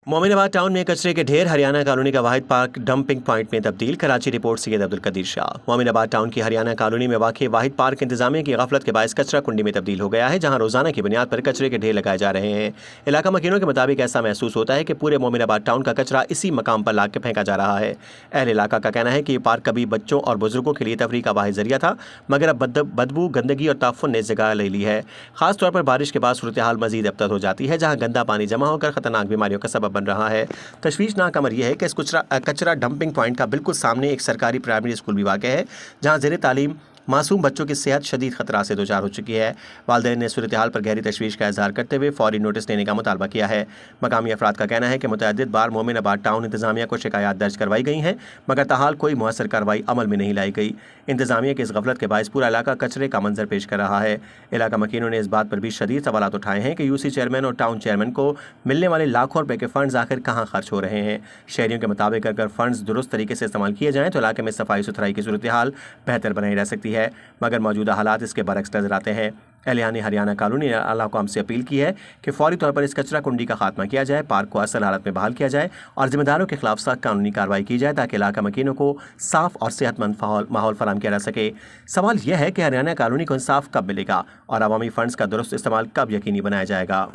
Mominabad town में कचरे के ढेर, हरियाणा कॉलोनी का वाहिद पार्क डंपिंग पॉइंट में तब्दील। कराची रिपोर्ट सैयद अब्दुल कदीर शाह। मोमिनाबाद टाउन की हरियाणा कॉलोनी में वाक़ वाहिद पार्क इंतजामिया की गफलत के बायस कचरा कुंडी में तब्दील हो गया है, जहां रोजाना की बुनियाद पर कचरे के ढेर लगाए जा रहे हैं। इलाका मकीनों के मुताबिक ऐसा महसूस होता है कि पूरे मोमिनाबाद टाउन का कचरा इसी मकाम पर लाकर फेंका जा रहा है। अहल इलाका का कहना है कि ये पार्क कभी बच्चों और बुजुर्गों के लिए तफरीह का वाहिद जरिया था, मगर अब बदबू, गंदगी और ताफुन ने जगह ले ली है। खासतौर पर बारिश के बाद सूरत हाल मजीद अबतर हो जाती है, जहाँ गंदा पानी जमा होकर खतरनाक बीमारियों का सबब बन रहा है। तशवीशनाक अमर यह है कि इस कचरा डंपिंग पॉइंट का बिल्कुल सामने एक सरकारी प्राइमरी स्कूल भी वाक़ है, जहाँ ज़ेर तालीम मासूम बच्चों की सेहत शदीद खतरा से दोचार हो चुकी है। वालिदैन ने सूरत हाल पर गहरी तशवीश का इजहार करते हुए फौरी नोटिस लेने का मुतालबा किया है। मकामी अफराद का कहना है कि मुतअद्दिद बार मोमिनाबाद टाउन इंतजामिया को शिकायत दर्ज करवाई गई हैं, मगर ताहाल कोई मुअस्सर कार्रवाई अमल में नहीं लाई गई। इंतजामिया की इस गफलत के बायस पूरा इलाका कचरे का मंजर पेश कर रहा है। इलाका मकीनों ने इस बात पर भी शदीद सवालात उठाए हैं कि यूसी चेयरमैन और टाउन चेयरमैन को मिलने वाले लाखों रुपए के फंड्स आखिर कहाँ खर्च हो रहे हैं। शहरियों के मुताबिक अगर फंड्स दुरुस्त तरीके से इस्तेमाल किए जाएँ तो इलाके में सफाई सुथराई की सूरत हाल बेहतर बनाई रह सकती है, मगर मौजूदा हालात इसके बरक्स नजर आते हैं। एहलियान हरियाणा कॉलोनी ने आला हुकाम से अपील की है कि फौरी तौर पर इस कचरा कुंडी का खात्मा किया जाए, पार्क को असल हालत में बहाल किया जाए और जिम्मेदारों के खिलाफ सख्त कानूनी कार्रवाई की जाए, ताकि इलाका मकीनों को साफ और सेहतमंद माहौल फराहम किया जा सके। सवाल यह है कि हरियाणा कॉलोनी को इंसाफ कब मिलेगा और अवामी फंड्स का दुरुस्त इस्तेमाल कब यकीनी बनाया जाएगा।